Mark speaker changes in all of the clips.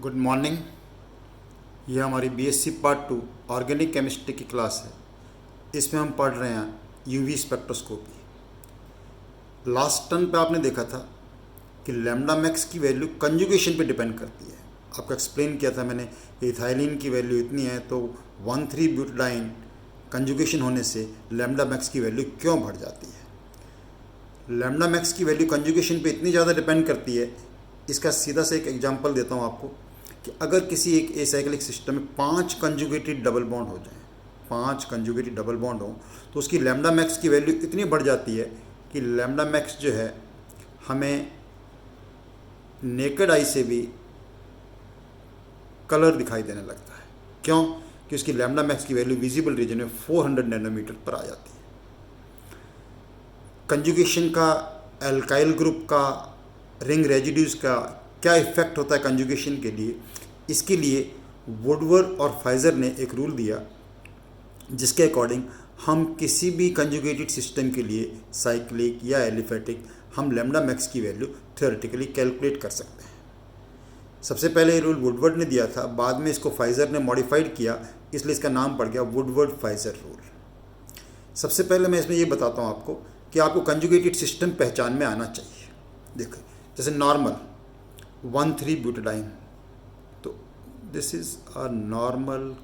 Speaker 1: Good morning. यह हमारी BSc part 2 organic chemistry की क्लास है। इसमें हम पढ़ रहे हैं यूवी स्पेक्ट्रोस्कोपी। लास्ट टर्न पे आपने देखा था कि लैम्डा मैक्स की वैल्यू कंजुगेशन पे डिपेंड करती है। आपको एक्सप्लेन किया था मैंने, इथाइलिन की वैल्यू इतनी है तो 1,3-ब्यूटाडाइन कंजुगेशन होने से लैम्डा मैक्स की वैल्यू क्यों बढ़ जाती है। लैम्डा मैक्स की वैल्यू कंजुगेशन पे इतनी ज़्यादा डिपेंड करती है। इसका सीधा से एक एग्जांपल देता हूँ आपको कि अगर किसी एक एसाइक्लिक सिस्टम में 5 कंजुगेटेड डबल बॉन्ड हो जाएं, 5 कंजुगेटेड डबल बॉन्ड हो तो उसकी लैम्डा मैक्स की वैल्यू इतनी बढ़ जाती है कि लैम्डा मैक्स जो है हमें नेकेड आई से भी कलर दिखाई देने लगता है। क्यों? कि उसकी लैम्डा मैक्स की वैल्यू विजिबल रीजन में 400 नैनोमीटर पर आ जाती है। कंजुगेशन का, एल्काइल ग्रुप का, रिंग रेजिड्यूज का क्या इफेक्ट होता है कंजुगेशन के लिए, इसके लिए वुडवर्ड और फाइजर ने एक रूल दिया जिसके अकॉर्डिंग हम किसी भी कंजुगेटेड सिस्टम के लिए साइक्लिक या एलिफेटिक हम लैम्डा मैक्स की वैल्यू थ्योरेटिकली कैलकुलेट कर सकते हैं। सबसे पहले ये रूल वुडवर्ड ने दिया था, बाद में इसको फाइजर ने मॉडिफाइड किया, इसलिए इसका नाम पड़ गया वुडवर्ड फाइजर रूल। सबसे पहले मैं इसमें ये बताता हूँ आपको कि आपको कंजुगेटेड सिस्टम पहचान में आना चाहिए। देखिए जैसे नॉर्मल 1,3-ब्यूटाडाइन, तो this is a normal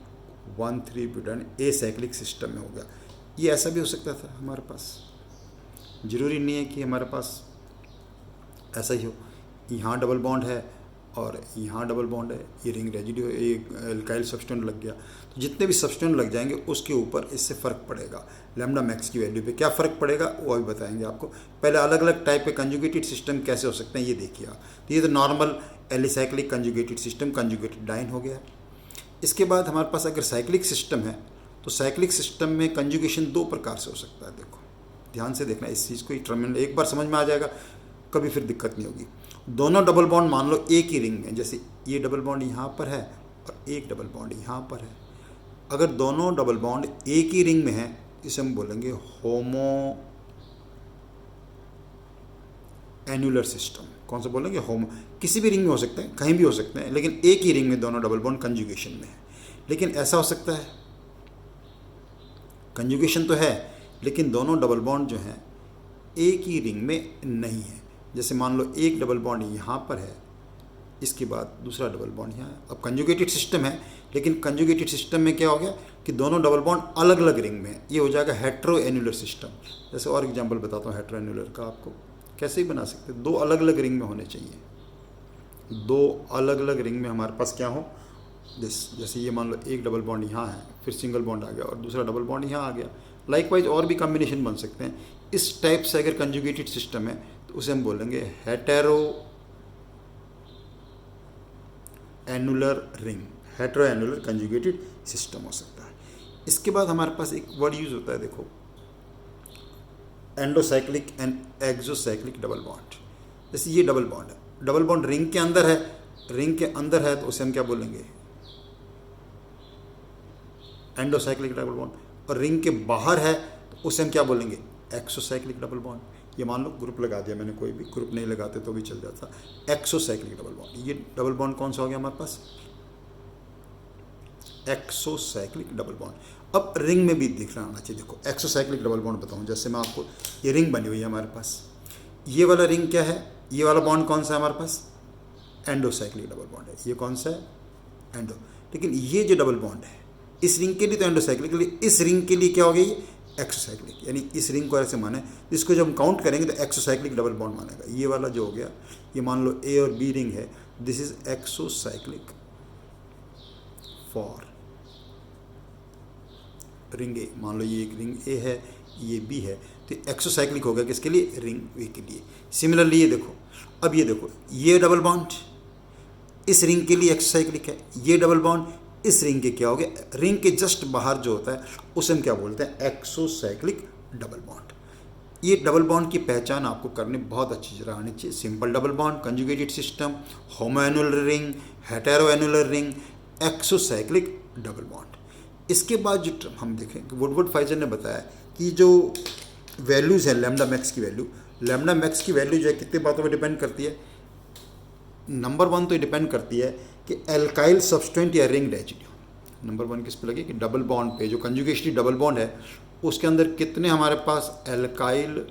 Speaker 1: one three butadiene acyclic system में हो गया। ये ऐसा भी हो सकता था हमारे पास, ज़रूरी नहीं है कि हमारे पास ऐसा ही हो। यहाँ डबल बॉन्ड है और यहाँ डबल बॉन्ड है, ये रिंग रेजिड्यू, एक एल्काइल सबस्टेंट लग गया, तो जितने भी सबस्टेंट लग जाएंगे उसके ऊपर इससे फ़र्क पड़ेगा। लैम्डा मैक्स की वैल्यू पे क्या फ़र्क पड़ेगा वो अभी बताएंगे आपको। पहले अलग अलग टाइप के कंजुगेटेड सिस्टम कैसे हो सकते हैं ये देखिए आप। तो ये तो normal alicyclic conjugated system, conjugated diene हो गया। इसके बाद हमारे पास अगर साइक्लिक सिस्टम है तो साइक्लिक सिस्टम में कंजुगेशन 2 प्रकार से हो सकता है। देखो ध्यान से देखना इस चीज़ को, एक बार समझ में आ जाएगा, कभी फिर दिक्कत नहीं होगी। दोनों डबल बॉन्ड मान लो एक ही रिंग में, जैसे ये डबल बॉन्ड यहाँ पर है और एक डबल बॉन्ड यहाँ पर है। अगर दोनों डबल बॉन्ड एक ही रिंग में हैं इसे हम बोलेंगे होमो एन्युलर सिस्टम। कौन सा बोलेंगे? होमो। किसी भी रिंग में हो सकते हैं, कहीं भी हो सकते हैं, लेकिन एक ही रिंग में दोनों डबल बॉन्ड कंजुगेशन में है। लेकिन ऐसा हो सकता है, कंजुगेशन तो है लेकिन दोनों डबल बॉन्ड जो हैं एक ही रिंग में नहीं है। जैसे मान लो एक डबल बॉन्ड यहाँ पर है, इसके बाद दूसरा डबल बॉन्ड यहाँ है। अब कंजुगेटेड सिस्टम है लेकिन कंजुगेटेड सिस्टम में क्या हो गया कि दोनों डबल बॉन्ड अलग अलग रिंग में है, ये हो जाएगा हेट्रो एन्युलर सिस्टम। जैसे और एग्जांपल बताता हूँ हेट्रो एन्युलर का, आपको कैसे ही बना सकते हैं। 2 अलग अलग रिंग में होने चाहिए, 2 अलग अलग रिंग में हमारे पास क्या हो, जैसे ये मान लो एक डबल बॉन्ड यहाँ है, फिर सिंगल बॉन्ड आ गया और दूसरा डबल बॉन्ड यहाँ आ गया। लाइकवाइज और भी कॉम्बिनेशन बन सकते हैं। इस टाइप से अगर कंजुगेटेड सिस्टम है तो उसे हम बोलेंगे hetero annular ring, hetero annular conjugated system हो सकता है। इसके बाद हमारे पास एक वर्ड यूज होता है, देखो एंडोसाइक्लिक एंड एक्सोसाइक्लिक डबल बॉन्ड। जैसे ये डबल बॉन्ड है, डबल बॉन्ड रिंग के अंदर है, रिंग के अंदर है तो उसे हम क्या बोलेंगे? एंडोसाइक्लिक डबल बॉन्ड। और रिंग के बाहर है तो उसे हम क्या बोलेंगे? Exocyclic double bond. ये मान लो ग्रुप लगा दिया मैंने, कोई भी ग्रुप नहीं लगाते तो भी चल जाता। एक्सोसाइक्लिक डबल बॉन्ड, ये डबल बॉन्ड कौन सा हो गया हमारे पास? Exocyclic double bond. अब रिंग में भी दिख रहा आना चाहिए। देखो एक्सोसाइक्लिक डबल बॉन्ड बताऊं, जैसे मैं आपको, ये रिंग बनी हुई है हमारे पास, ये वाला रिंग क्या है, ये वाला बॉन्ड कौन सा है हमारे पास? एंडोसाइक्लिक डबल बॉन्ड है। ये कौन सा है? एंडो। लेकिन ये जो डबल बॉन्ड है इस रिंग के लिए तो एंडोसाइक्लिक, इस रिंग के लिए क्या हो गई? एक्सोसाइक्लिक। यानी इस रिंग को ऐसे माने, इसको जब हम काउंट करेंगे तो एक्सोसाइक्लिक डबल बॉन्ड मानेगा। ये वाला जो हो गया, ये मान लो ए और बी रिंग है, this is exocyclic for ring A. मान लो ये एक रिंग ए है, ये बी है, तो एक्सोसाइक्लिक हो गया किसके लिए? रिंग ए के लिए। सिमिलरली ये देखो, अब ये देखो, ये डबल बॉन्ड इस रिंग के लिए एक्सोसाइक्लिक है, ये डबल बॉन्ड इस रिंग के क्या हो गया? रिंग के जस्ट बाहर जो होता है उसे हम क्या बोलते हैं? Exocyclic double bond. ये डबल बॉन्ड की पहचान आपको करनी बहुत अच्छी तरह आनी चाहिए। Simple double bond, conjugated system, homoannular ring, heteroannular ring, exocyclic double bond. इसके बाद जो हम देखें कि वुडवर्ड फाइजर ने बताया कि जो वैल्यूज़ है लैम्डा मैक्स की वैल्यू, लैम्डा मैक्स की वैल्यू जो है कितने बातों पर डिपेंड करती है? नंबर वन तो डिपेंड करती है कि एल्काइल सब्सटेंट या रिंग रेजिड्यू। नंबर वन किस पे लगे कि डबल बॉन्ड पे, जो कंजुगेशनली डबल बॉन्ड है उसके अंदर कितने हमारे पास एल्काइल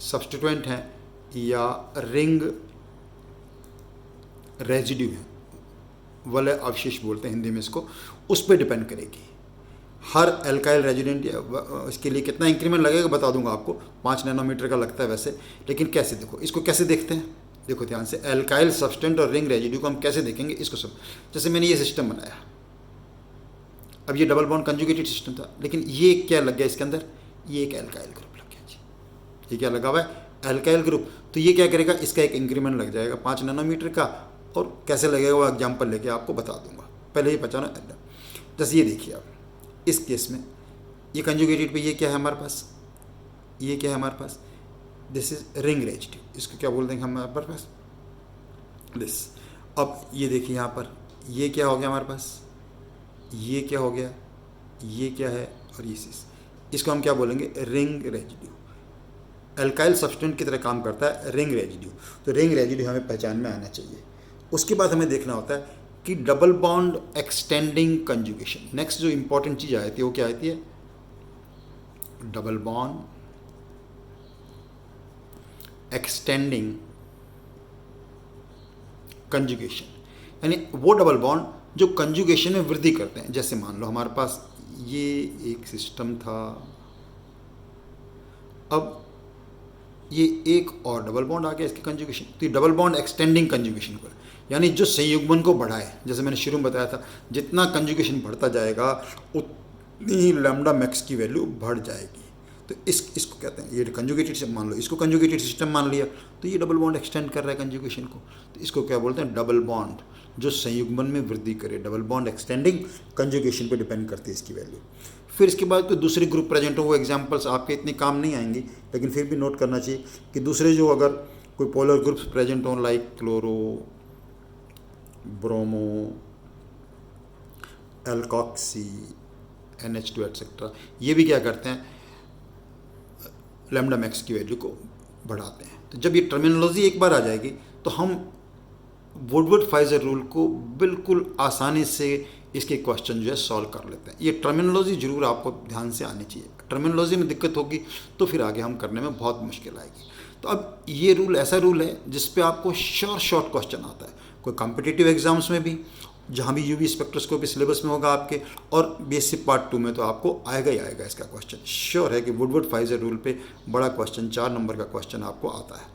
Speaker 1: सब्सटीट्यूएंट हैं या रिंग रेजिड्यू हैं, वलय अवशेष बोलते हैं हिंदी में इसको, उस पर डिपेंड करेगी। हर एल्काइल रेजिडेंट इसके लिए कितना इंक्रीमेंट लगेगा बता दूंगा आपको, 5 नैनोमीटर का लगता है वैसे, लेकिन कैसे देखो इसको, कैसे देखते हैं, देखो ध्यान से, एल्काइल सब्सटेंट और रिंग रेजिड्यू को हम कैसे देखेंगे इसको सब। जैसे मैंने ये सिस्टम बनाया, अब ये डबल बॉन्ड कंजुगेटेड सिस्टम था, लेकिन ये क्या लग गया इसके अंदर, ये एक एल्काइल ग्रुप लग गया जी। ये क्या लगा हुआ है, एल्काइल ग्रुप। तो ये क्या करेगा, इसका एक इंक्रीमेंट लग जाएगा 5 नैनोमीटर का, और कैसे लगेगा वो एग्जाम्पल लेके आपको बता दूंगा, पहले ही पहचाना। जैसे ये देखिए आप, इस केस में ये कंजुगेटेड पे ये क्या है हमारे पास, ये क्या है हमारे पास, दिस इज रिंग रेजिड्यू, इसको क्या बोल देंगे हमारे पास, दिस। अब ये देखिए यहाँ पर ये क्या हो गया हमारे पास, ये क्या हो गया, ये क्या है, और ये इसको हम क्या बोलेंगे, रिंग रेजिड्यू। एल्काइल सब्सटेंट की तरह काम करता है रिंग रेजिड्यू। तो रिंग रेजिड्यू हमें पहचान में आना चाहिए। उसके बाद हमें देखना होता है कि double bond extending conjugation. Next जो इंपॉर्टेंट चीज़ आती है वो क्या आती है, डबल बॉन्ड एक्सटेंडिंग कंजुगेशन, यानी वो डबल बॉन्ड जो कंजुगेशन में वृद्धि करते हैं। जैसे मान लो हमारे पास ये एक सिस्टम था, अब ये एक और डबल बॉन्ड आ गया इसके कंजुगेशन, तो ये डबल बॉन्ड एक्सटेंडिंग कंजुगेशन को, यानी जो संयुग्मन को बढ़ाए। जैसे मैंने शुरू में बताया था, जितना कंजुगेशन बढ़ता जाएगा उतनी ही लैम्डा मैक्स की वैल्यू बढ़ जाएगी। तो इसको कहते हैं, ये कंजुगेटेड सिस्टम मान लो, इसको कंजुगेटेड सिस्टम मान लिया, तो ये डबल बॉन्ड एक्सटेंड कर रहा है कंजुगेशन को, तो इसको क्या बोलते हैं, डबल बॉन्ड जो संयुग्मन में वृद्धि करे। डबल बॉन्ड एक्सटेंडिंग कंजुगेशन पर डिपेंड करती है इसकी वैल्यू। फिर इसके बाद कोई दूसरे ग्रुप प्रेजेंट हो, वो एग्जाम्पल्स आपके इतने काम नहीं आएंगे, लेकिन फिर भी नोट करना चाहिए कि दूसरे जो अगर कोई पोलर ग्रुप्स प्रेजेंट हो, like chloro, bromo, alkoxy, NH2 etcetera, ये भी क्या करते हैं, लैम्डा मैक्स की वैल्यू को बढ़ाते हैं। तो जब ये टर्मिनोलॉजी एक बार आ जाएगी तो हम वुडवर्ड-फाइजर रूल को बिल्कुल आसानी से इसके क्वेश्चन जो है सॉल्व कर लेते हैं। ये टर्मिनोलॉजी जरूर आपको ध्यान से आनी चाहिए, टर्मिनोलॉजी में दिक्कत होगी तो फिर आगे हम करने में बहुत मुश्किल आएगी। तो अब ये रूल ऐसा रूल है जिस पे आपको शॉर्ट क्वेश्चन आता है, कोई कॉम्पिटिटिव एग्जाम्स में भी, जहाँ भी यूवी स्पेक्ट्रोस्कोपी सिलेबस में होगा आपके, और बेसिक पार्ट 2 में तो आपको आएगा ही आएगा इसका क्वेश्चन। श्योर है कि वुडवर्ड-फाइजर रूल पे बड़ा क्वेश्चन, 4 नंबर का क्वेश्चन आपको आता है।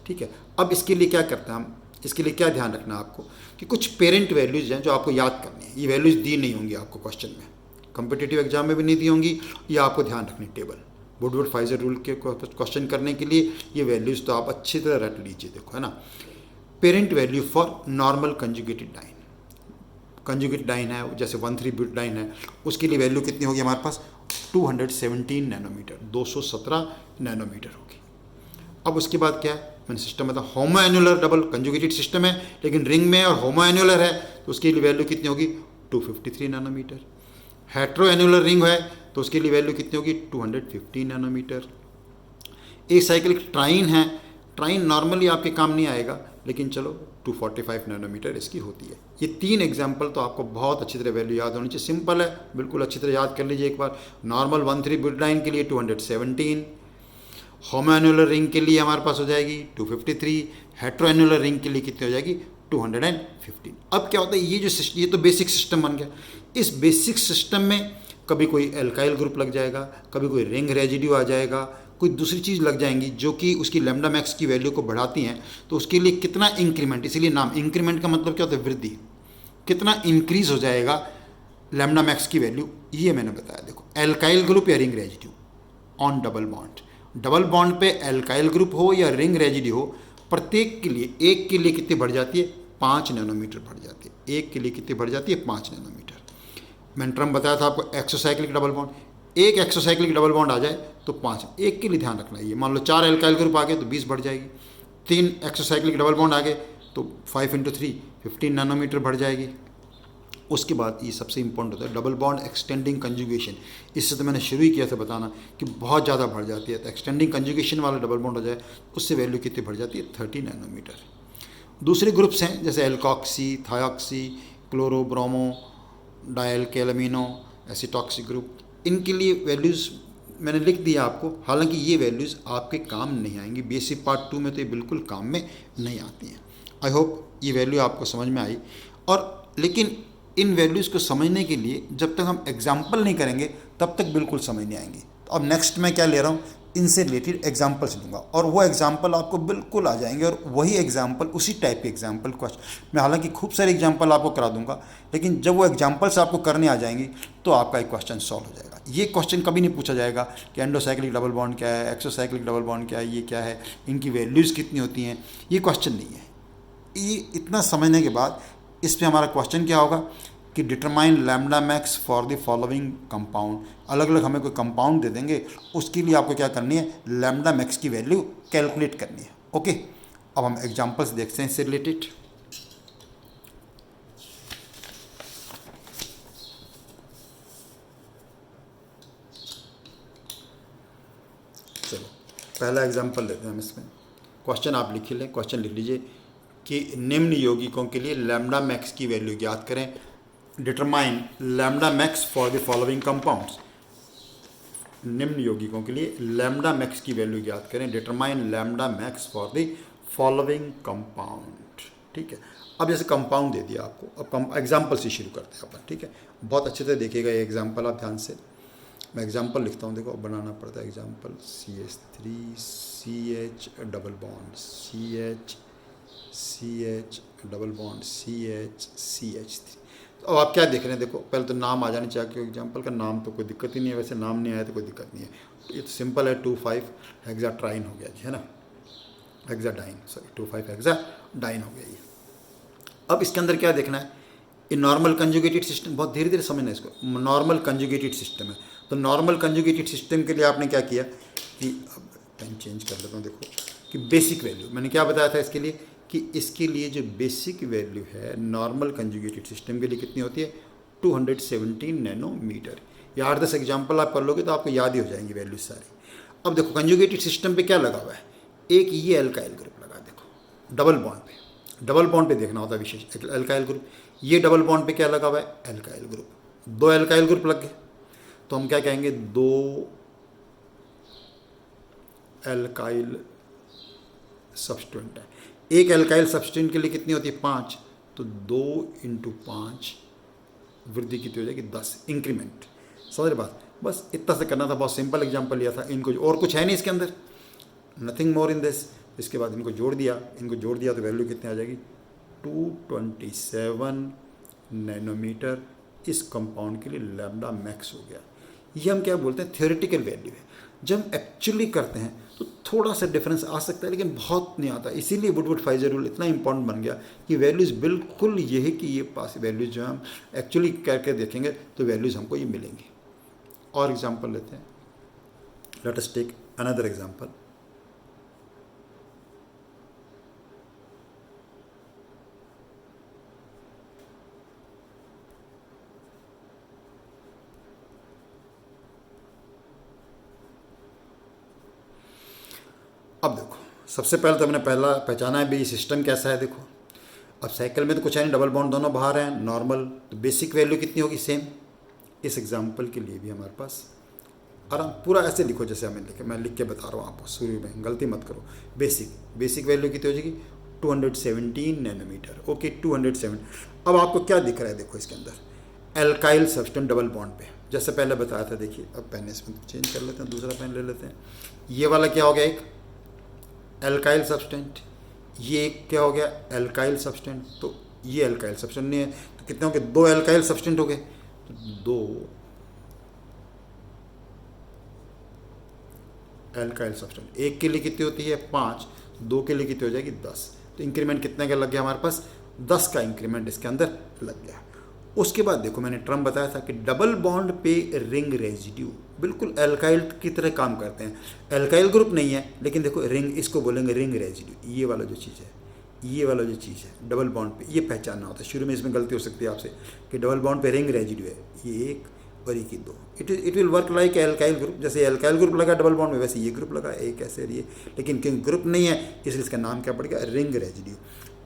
Speaker 1: ठीक है, अब इसके लिए क्या करते हैं हम, इसके लिए क्या ध्यान रखना है आपको कि कुछ पेरेंट वैल्यूज़ हैं जो आपको याद करनी है। ये वैल्यूज़ दी नहीं होंगी आपको क्वेश्चन में, कॉम्पिटिटिव एग्जाम में भी नहीं दी होंगी, ये आपको ध्यान रखनी टेबल। वुडवर्ड-फाइजर रूल के क्वेश्चन करने के लिए ये वैल्यूज़ तो आप अच्छी तरह रट लीजिए, देखो है ना। Parent value for normal conjugated diene, conjugate diene है जैसे 1,3-ब्यूटाडाइन है, उसके लिए वैल्यू कितनी होगी हमारे पास, 217 नैनोमीटर, 217 नैनोमीटर होगी। अब उसके बाद क्या है, मैंने सिस्टम बताया, होमो एन्युलर डबल कंजुगेटेड सिस्टम है लेकिन रिंग में और होमो एन्युलर है, तो उसके लिए वैल्यू कितनी होगी, 253 नैनोमीटर। हेट्रो एन्युलर रिंग है तो उसके लिए वैल्यू कितनी होगी, 215 नैनोमीटर। एक साइक्लिक ट्राइन है, ट्राइन नॉर्मली आपके काम नहीं आएगा, लेकिन चलो 245 नैनोमीटर इसकी होती है। ये 3 एग्जाम्पल तो आपको बहुत अच्छी तरह वैल्यू याद होनी चाहिए, सिंपल है, बिल्कुल अच्छी तरह याद कर लीजिए एक बार। नॉर्मल 1,3-ब्यूटाडाइन के लिए 217, होमो एन्युलर रिंग के लिए हमारे पास हो जाएगी 253, हेट्रो एन्युलर रिंग के लिए कितनी हो जाएगी, 215। अब क्या होता है, ये तो बेसिक सिस्टम बन गया। इस बेसिक सिस्टम में कभी कोई एल्काइल ग्रुप लग जाएगा, कभी कोई रिंग रेजिड्यू आ जाएगा, कोई दूसरी चीज़ लग जाएंगी जो कि उसकी लैम्डा मैक्स की वैल्यू को बढ़ाती हैं, तो उसके लिए कितना इंक्रीमेंट, इसीलिए नाम इंक्रीमेंट का मतलब क्या होता है, वृद्धि, कितना इंक्रीज हो जाएगा लैम्डा मैक्स की वैल्यू, ये मैंने बताया। देखो एल्काइल ग्रुप या ring residue on double bond, double bond पे एल्काइल ग्रुप हो या रिंग रेजिड्यू हो, प्रत्येक के लिए, एक के लिए कितनी बढ़ जाती है, 5 नैनोमीटर बढ़ जाती है। एक के लिए कितनी बढ़ जाती है, 5 नैनोमीटर। मैंने टर्म बताया था आपको, एक्सोसाइक्लिक डबल बॉन्ड, एक एक्सोसाइक्लिक डबल बॉन्ड आ जाए तो 5, एक के लिए ध्यान रखना है। ये मान लो 4 एल्काइल ग्रुप आ गए तो 20 बढ़ जाएगी, 3 एक्सोसाइक्लिक डबल बॉन्ड आ गए तो 5 × 3 15 नैनोमीटर बढ़ जाएगी। उसके बाद ये सबसे इंपॉर्टेंट होता है डबल बॉन्ड एक्सटेंडिंग कंजुगेशन। इससे तो मैंने शुरू ही किया था बताना कि बहुत ज़्यादा बढ़ जाती है, तो एक्सटेंडिंग कंजुगेशन वाला डबल बॉन्ड हो जाए उससे वैल्यू कितनी बढ़ जाती है, 30 नैनोमीटर। दूसरे ग्रुप्स हैं जैसे एल्कॉक्सी, थायोक्सी, क्लोरो, ब्रोमो, डायल्केलमिनो, एसिटॉक्सी ग्रुप, इनके लिए वैल्यूज़ मैंने लिख दिया आपको। हालांकि ये वैल्यूज़ आपके काम नहीं आएंगी, बेसिक पार्ट 2 में तो ये बिल्कुल काम में नहीं आती हैं। आई होप ये वैल्यू आपको समझ में आई। और लेकिन इन वैल्यूज़ को समझने के लिए जब तक हम एग्जाम्पल नहीं करेंगे तब तक बिल्कुल समझ नहीं आएंगे। तो अब नेक्स्ट मैं क्या ले रहा हूँ, इनसे रिलेटेड एग्जाम्पल्स लूँगा और वो एग्जाम्पल आपको बिल्कुल आ जाएंगे। और वही एग्जाम्पल, उसी टाइप के एग्जाम्पल क्वेश्चन मैं हालांकि खूब सारे एग्जाम्पल आपको करा दूंगा, लेकिन जब वो एग्जाम्पल्स आपको करने आ जाएंगी तो आपका एक क्वेश्चन सॉल्व हो जाएगा। ये क्वेश्चन कभी नहीं पूछा जाएगा कि एंडोसाइक्लिक डबल बॉन्ड क्या है, एक्सोसाइक्लिक डबल बॉन्ड क्या है, ये क्या है, इनकी वैल्यूज़ कितनी होती हैं, ये क्वेश्चन नहीं है। ये इतना समझने के बाद इस पर हमारा क्वेश्चन क्या होगा कि determine lambda max for the following compound. अलग अलग हमें कोई कंपाउंड दे देंगे, उसके लिए आपको क्या करनी है, लैम्डा मैक्स की वैल्यू कैलकुलेट करनी है। ओके, अब हम एग्जांपल्स देखते हैं इससे रिलेटेड। चलो पहला एग्जांपल लेते हैं हम इसमें। क्वेश्चन आप लिख लें, क्वेश्चन लिख लीजिए कि निम्न यौगिकों के लिए लैम्डा मैक्स की वैल्यू ज्ञात करें। Determine lambda max for the following compounds. निम्न यौगिकों के लिए लैम्डा मैक्स की वैल्यू ज्ञात करें। Determine lambda max for the following compound. ठीक है, अब जैसे कंपाउंड दे दिया आपको, अब एग्जाम्पल से शुरू करते हैं अपन। ठीक है, बहुत अच्छे से देखिएगा ये एग्जाम्पल, आप ध्यान से। मैं एग्जाम्पल लिखता हूँ, देखो बनाना पड़ता है example. CH3CH double bond, CH double bond, CH3। तो अब आप क्या देख रहे हैं, देखो पहले तो नाम आ जाने चाहिए, क्योंकि एग्जाम्पल का नाम तो कोई दिक्कत ही नहीं है, वैसे नाम नहीं आया तो कोई दिक्कत नहीं है। ये तो सिंपल है, 2,5 हेक्साट्राइन हो गया जी, है ना, हेक्साडाइन, सॉरी 2,5 हेक्साडाइन हो गया ये। अब इसके अंदर क्या देखना है, ये नॉर्मल कंजुगेटेड सिस्टम, बहुत धीरे धीरे समझना है इसको। नॉर्मल कंजुगेटेड सिस्टम है, तो नॉर्मल कंजुगेटेड सिस्टम के लिए आपने क्या किया कि, अब पेन चेंज कर लेता हूँ, देखो कि बेसिक वैल्यू मैंने क्या बताया था इसके लिए कि इसके लिए जो बेसिक वैल्यू है नॉर्मल कंजुगेटेड सिस्टम के लिए कितनी होती है, 217 नैनोमीटर। ये 8-10 एग्जाम्पल आप कर लोगे तो आपको याद ही हो जाएंगी वैल्यूज सारी। अब देखो कंजुगेटेड सिस्टम पे क्या लगा हुआ है, एक ये एल्काइल ग्रुप लगा, देखो डबल बॉन्ड पे, डबल बॉन्ड पे देखना होता है विशेष एल्काइल ग्रुप। ये डबल बॉन्ड पे क्या लगा हुआ है, एल्काइल ग्रुप। 2 एल्काइल ग्रुप लग गए, तो हम क्या कहेंगे, 2 एल्काइल सब्सटेंट है। एक एल्काइल सब्सटेंट के लिए कितनी होती है, 5, तो 2 × 5 वृद्धि कितनी हो जाएगी, 10 इंक्रीमेंट। समझ रहे बात, बस इतना से करना था, बहुत सिंपल एग्जांपल लिया था। इनको और कुछ है नहीं इसके अंदर, नथिंग मोर इन दिस। इसके बाद इनको जोड़ दिया, तो वैल्यू कितनी आ जाएगी, 227 नैनोमीटर। इस कंपाउंड के लिए लैम्डा मैक्स हो गया। ये हम क्या बोलते हैं, थ्योरेटिकल वैल्यू है। जब हम एक्चुअली करते हैं तो थोड़ा सा डिफरेंस आ सकता है, लेकिन बहुत नहीं आता। इसीलिए वुडवर्ड-फाइजर रूल इतना इंपॉर्टेंट बन गया कि वैल्यूज़ बिल्कुल ये है कि ये पास वैल्यूज़ जो हम एक्चुअली करके देखेंगे तो वैल्यूज़ हमको ये मिलेंगी। और एग्जांपल लेते हैं, let us take another example. अब देखो सबसे पहले तो हमने पहचाना है भी सिस्टम कैसा है। देखो अब साइकिल में तो कुछ है नहीं, डबल बॉन्ड दोनों बाहर हैं, नॉर्मल, तो बेसिक वैल्यू कितनी होगी, सेम। इस एग्जांपल के लिए भी हमारे पास आराम पूरा ऐसे लिखो जैसे हमें लिखे, मैं लिख के बता रहा हूँ आपको, शुरू में गलती मत करो। बेसिक वैल्यू कितनी हो जाएगी, 217 नैनोमीटर। ओके 207। अब आपको क्या दिख रहा है, देखो इसके अंदर एल्काइल सब्सटेंस डबल बॉन्ड पे, जैसे पहले बताया था। देखिए अब पेन इसमें चेंज कर लेते हैं, दूसरा पेन ले लेते हैं। ये वाला क्या हो गया, एक एल्काइल सब्सटेंट, ये एक क्या हो गया, एल्काइल सब्सटेंट। तो ये एल्काइल सब्सटेंट नहीं है, तो कितने हो गए, 2 एल्काइल सब्सटेंट हो गए। तो 2 एल्काइल सब्सटेंट, एक के लिए कितनी होती है, 5, 2 के लिए कितनी हो जाएगी, 10। तो इंक्रीमेंट कितने का लग गया हमारे पास, 10 का इंक्रीमेंट इसके अंदर लग गया। उसके बाद देखो मैंने टर्म बताया था कि डबल बॉन्ड पे रिंग रेजिड्यू बिल्कुल एल्काइल की तरह काम करते हैं। एल्काइल ग्रुप नहीं है, लेकिन देखो रिंग, इसको बोलेंगे रिंग रेजिड्यू। ये वाला जो चीज़ है, ये वाला जो चीज़ है डबल बॉन्ड पे, ये पहचानना होता है। शुरू में इसमें गलती हो सकती है आपसे कि डबल बॉन्ड पे रिंग रेजिड्यू है, ये 1 और ये 2। It will work like alkyl group, जैसे एल्काइल ग्रुप लगा डबल बॉन्ड में, वैसे ये ग्रुप लगा एक ऐसे ये, लेकिन क्योंकि ग्रुप नहीं है इसलिए इसका नाम क्या पड़ गया, रिंग रेजिड्यू।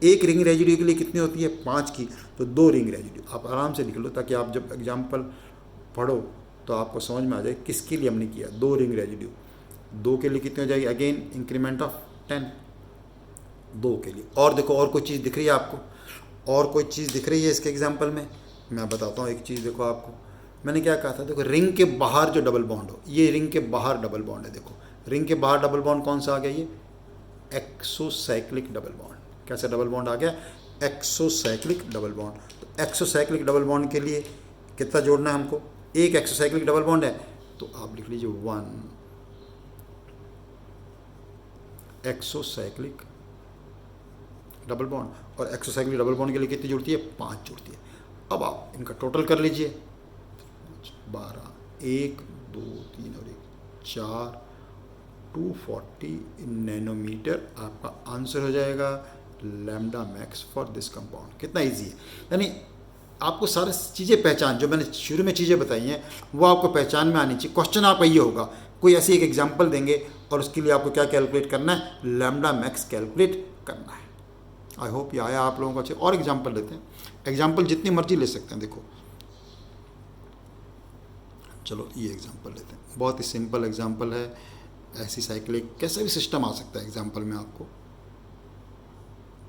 Speaker 1: एक रिंग रेजिड्यू के लिए कितनी होती है? 5 की, तो 2 रिंग रेजिड्यू। आप आराम से लिख लो ताकि आप जब एग्जाम्पल पढ़ो तो आपको समझ में आ जाए किसके लिए हमने किया। 2 रिंग रेजिड्यू, 2 के लिए कितनी हो जाएगी? अगेन इंक्रीमेंट ऑफ 10, 2 के लिए। और देखो और कोई चीज़ दिख रही है आपको? और कोई चीज़ दिख रही है इसके एग्जाम्पल में? मैं बताता हूँ एक चीज़। देखो आपको मैंने क्या कहा था, देखो रिंग के बाहर जो डबल बॉन्ड हो, ये रिंग के बाहर डबल बॉन्ड है। देखो रिंग के बाहर डबल बॉन्ड कौन सा आ गया? ये एक्सोसाइक्लिक डबल बॉन्ड। कैसा डबल बॉन्ड आ गया? Exocyclic double bond. तो एक्सोसाइक्लिक डबल बॉन्ड के लिए कितना जोड़ना है हमको? एक एक्सोसाइक्लिक डबल बॉन्ड है तो आप लिख लीजिए 1 एक्सोसाइक्लिक डबल बॉन्ड, और एक्सोसाइक्लिक डबल बॉन्ड के लिए कितनी जुड़ती है? 5 जुड़ती है। अब आप इनका टोटल कर लीजिए, 12, 1 2 3 और 1 4, 240 नैनोमीटर आपका आंसर हो जाएगा lambda max for this compound. कितना इजी है। यानी आपको सारी चीज़ें पहचान, जो मैंने शुरू में चीज़ें बताई हैं वो आपको पहचान में आनी चाहिए। क्वेश्चन आपका ये होगा, कोई ऐसी एक एग्जांपल देंगे और उसके लिए आपको क्या कैलकुलेट करना है? लैम्डा मैक्स कैलकुलेट करना है। आई होप ये आया आप लोगों को अच्छे। और एग्जांपल लेते हैं, एग्जांपल जितनी मर्जी ले सकते हैं। देखो चलो ये एग्जांपल लेते हैं, बहुत ही सिंपल एग्जांपल है। ऐसी साइक्लिक कैसा भी सिस्टम आ सकता है एग्जांपल में आपको।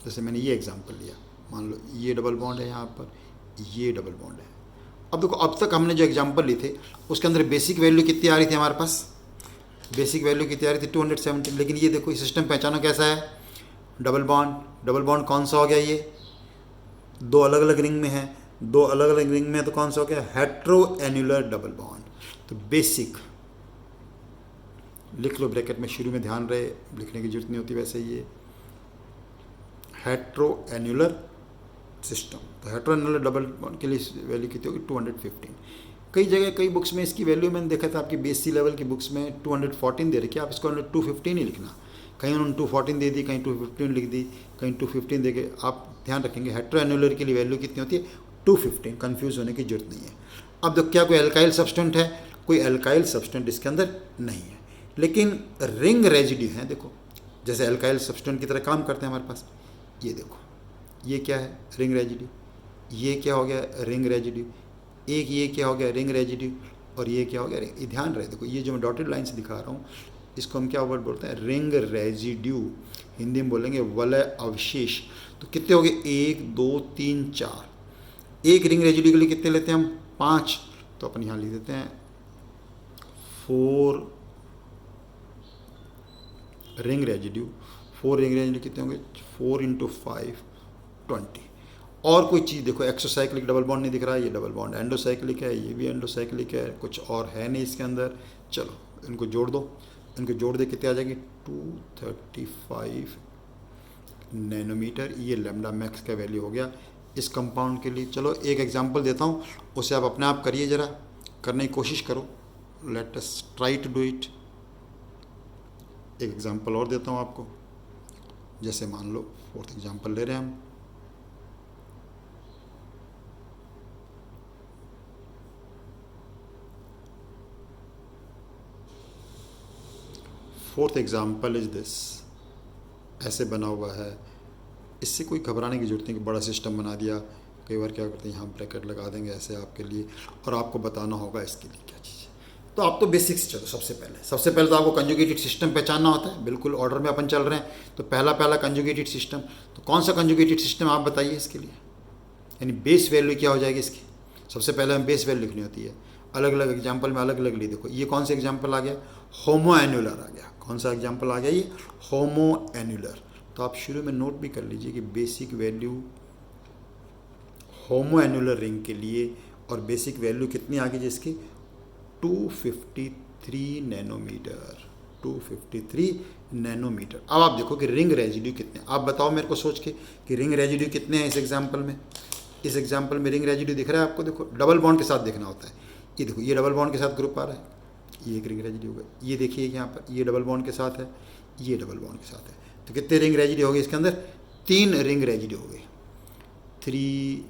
Speaker 1: जैसे मैंने ये एग्जांपल लिया, मान लो ये डबल बॉन्ड है, यहाँ पर ये डबल बॉन्ड है। अब देखो अब तक हमने जो एग्जांपल लिए थे उसके अंदर बेसिक वैल्यू कितनी आ रही थी हमारे पास? बेसिक वैल्यू कितनी आ रही थी? 270। लेकिन ये देखो ये सिस्टम पहचानो कैसा है? Double bond. डबल बॉन्ड कौन सा हो गया? ये 2 अलग अलग रिंग में है, 2 अलग अलग रिंग में, तो कौन सा हो गया? Hetero annular double bond. तो बेसिक लिख लो ब्रैकेट में, शुरू में ध्यान रहे लिखने की जरूरत नहीं होती। वैसे ये हेट्रो एन्युलर सिस्टम, तो हेट्रो एन्युलर डबल बॉन्ड के लिए वैल्यू कितनी होगी? 215। कई जगह कई बुक्स में इसकी वैल्यू मैंने देखा था, आपकी BSc लेवल की बुक्स में 214 दे रखी है। आप इसको 215 ही लिखना। कहीं उन्होंने 214 दे दी, कहीं 215 लिख दी, कहीं 215 दे के। आप ध्यान रखेंगे हेट्रो एन्युलर के लिए वैल्यू कितनी होती है? 215। कन्फ्यूज़ होने की जरूरत नहीं है। अब देखो क्या कोई एल्काइल सब्सटेंट है? कोई एल्काइल सब्सटेंट इसके अंदर नहीं है, लेकिन रिंग रेजिड्यू हैं। देखो जैसे एल्काइल सब्सटेंट की तरह काम करते हैं हमारे पास। ये देखो ये क्या है? Ring residue. ये क्या हो गया? Ring residue. एक ये क्या हो गया? Ring residue. और ये क्या हो गया? रिंग। ध्यान रहे, देखो ये जो मैं डॉटेड लाइन से दिखा रहा हूँ इसको हम क्या वर्ड बोलते हैं? Ring residue. हिंदी में बोलेंगे वलय अवशेष। तो कितने हो गए? 1 2 3 4। एक रिंग रेजिड्यू के लिए कितने लेते हैं हम? 5। तो अपन यहाँ लिख देते हैं 4 रिंग रेजिड्यू। 4 रिंग रेजिड्यू कितने होंगे? 4 × 5 20। और कोई चीज़ देखो, एक्सोसाइक्लिक डबल बॉन्ड नहीं दिख रहा है, ये डबल बॉन्ड एंडोसाइक्लिक है, ये भी एंडोसाइक्लिक है, कुछ और है नहीं इसके अंदर। चलो इनको जोड़ दो, इनको जोड़ दे कितने आ जाएगी? 235 नैनोमीटर। ये लैम्डा मैक्स का वैल्यू हो गया इस कंपाउंड के लिए। चलो एक एग्जांपल देता हूँ, उसे आप अपने आप करिए, ज़रा करने की कोशिश करो। Let us try to do it. एक एग्जांपल और देता हूँ आपको। जैसे मान लो 4th एग्जांपल ले रहे हैं हम। Fourth example is this. ऐसे बना हुआ है, इससे कोई घबराने की जरूरत नहीं कि बड़ा सिस्टम बना दिया। कई बार क्या करते हैं, यहाँ ब्रैकेट लगा देंगे ऐसे आपके लिए, और आपको बताना होगा इसके लिए क्या चीज़ है। तो आप तो बेसिक्स चलो। सबसे पहले तो आपको कंजुगेटेड सिस्टम पहचानना होता है। बिल्कुल ऑर्डर में अपन चल रहे हैं। तो पहला कंजुगेटेड सिस्टम, तो कौन सा कंजुगेटेड सिस्टम आप बताइए इसके लिए? यानी बेस वैल्यू क्या हो जाएगी इसकी? सबसे पहले हमें बेस वैल्यू लिखनी होती है। अलग अलग एग्जाम्पल में अलग अलग ली। देखो ये कौन सा एग्जाम्पल आ गया? होमो एन्युलर आ गया। कौन सा एग्जाम्पल आ गया? ये होमो एन्युलर। तो आप शुरू में नोट भी कर लीजिए कि बेसिक वैल्यू होमो एन्युलर रिंग के लिए, और बेसिक वैल्यू कितनी आ गई जिसकी? 253 नैनोमीटर। 253 नैनोमीटर। अब आप देखो कि रिंग रेजिड्यू कितने, आप बताओ मेरे को सोच के कि रिंग रेजिड्यू कितने हैं इस एग्जाम्पल में। इस एग्जाम्पल में रिंग रेजिड्यू दिख रहा है आपको? देखो डबल बॉन्ड के साथ देखना होता है। ये देखो ये डबल बॉन्ड के साथ ग्रुप आ रहा है, ये एक रिंग रेजिड्यू होगा। ये देखिए यहाँ पर ये डबल बॉन्ड के साथ है, ये डबल बॉन्ड के साथ है। तो कितने रिंग रेजिड्यू हो गए इसके अंदर? 3 रिंग रेजिड्यू हो गए। 3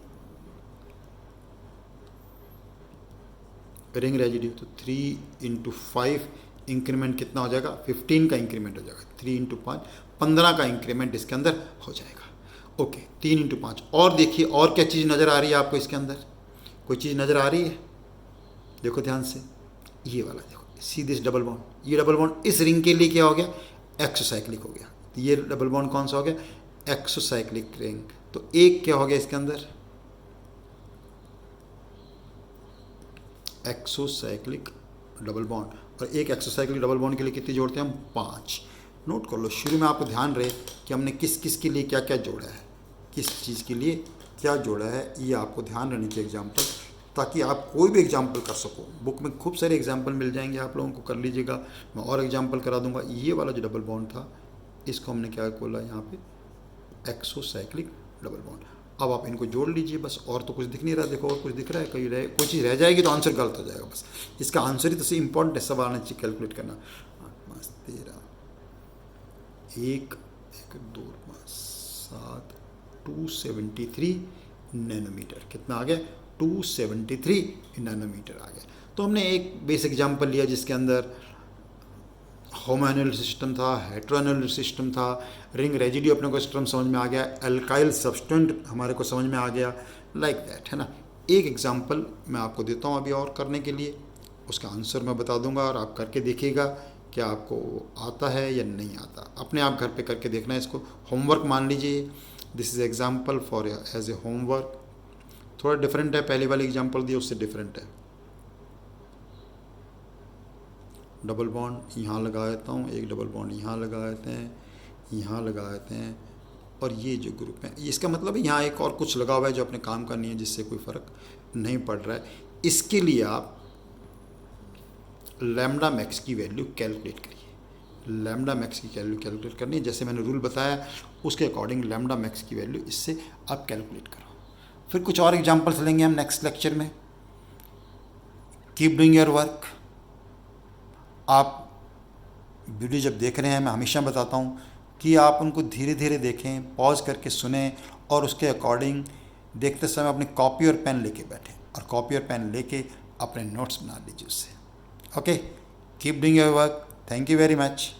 Speaker 1: रिंग रेजिड्यू। तो 3 × 5 इंक्रीमेंट कितना हो जाएगा? 15 का इंक्रीमेंट हो जाएगा। 3 × 5 15 का इंक्रीमेंट इसके अंदर हो जाएगा। ओके, 3 × 5। और देखिए और क्या चीज़ नज़र आ रही है आपको इसके अंदर, कोई चीज़ नज़र आ रही है? देखो ध्यान से, ये वाला देखो, सी दिस डबल बॉन्ड, ये डबल बॉन्ड इस रिंग के लिए क्या हो गया? एक्सोसाइक्लिक हो गया। तो ये डबल बॉन्ड कौन सा हो गया? Exocyclic ring. तो एक क्या हो गया इसके अंदर? Exocyclic double bond. और एक एक्सोसाइक्लिक डबल बॉन्ड के लिए कितनी जोड़ते हैं हम? 5। नोट कर लो, शुरू में आपको ध्यान रहे कि हमने किस किस के लिए क्या क्या जोड़ा है, किस चीज़ के लिए क्या जोड़ा है, ये आपको ध्यान रहनी चाहिए एग्जाम्पल, ताकि आप कोई भी एग्जाम्पल कर सको। बुक में खूब सारे एग्जाम्पल मिल जाएंगे, आप लोगों को कर लीजिएगा, मैं और एग्जाम्पल करा दूंगा। ये वाला जो डबल बॉन्ड था, इसको हमने क्या बोला यहाँ पे? Exocyclic double bond. अब आप इनको जोड़ लीजिए बस, और तो कुछ दिख नहीं रहा। देखो और कुछ दिख रहा है? कोई चीज़ रह जाएगी तो आंसर गलत हो जाएगा। बस इसका आंसर ही तो इंपॉर्टेंट है, सब आना चाहिए कैलकुलेट करना। 8 5 13 1 1 2 5 7 273 नैनोमीटर। कितना आ गया? 273 नैनोमीटर आ गया। तो हमने एक बेसिक एग्जाम्पल लिया जिसके अंदर होमोएनल सिस्टम था, हेट्रोएनल सिस्टम था, रिंग रेजिड्यू अपने को सिस्टम समझ में आ गया, एल्काइल सब्सटेंट हमारे को समझ में आ गया, लाइक दैट, है ना। एक एग्जांपल मैं आपको देता हूँ अभी और करने के लिए, उसका आंसर मैं बता दूंगा और आप करके देखिएगा क्या आपको आता है या नहीं आता। अपने आप घर पे करके देखना है, इसको होमवर्क मान लीजिए। This is example for as a homework. थोड़ा डिफरेंट है, पहले वाली एग्जाम्पल दी उससे डिफरेंट है। डबल बॉन्ड यहाँ लगा देता हूँ, एक डबल बॉन्ड यहाँ लगा देते हैं, यहाँ लगा देते हैं, और ये जो ग्रुप है, इसका मतलब है यहाँ एक और कुछ लगा हुआ है जो अपने काम का नहीं है, जिससे कोई फ़र्क नहीं पड़ रहा है। इसके लिए आप लैम्डा मैक्स की वैल्यू कैलकुलेट करिए। लैम्डा मैक्स की वैल्यू कैलकुलेट करनी है, जैसे मैंने रूल बताया उसके अकॉर्डिंग लैम्डा मैक्स की वैल्यू इससे आप कैलकुलेट करो। फिर कुछ और एग्जाम्पल्स लेंगे हम नेक्स्ट लेक्चर में। Keep doing your work. आप वीडियो जब देख रहे हैं, मैं हमेशा बताता हूँ कि आप उनको धीरे धीरे देखें, पॉज करके सुने, और उसके अकॉर्डिंग देखते समय अपनी कॉपी और पेन लेके बैठें, और कॉपी और पेन लेके अपने नोट्स बना लीजिए उससे। Okay, keep doing your work. Thank you very much.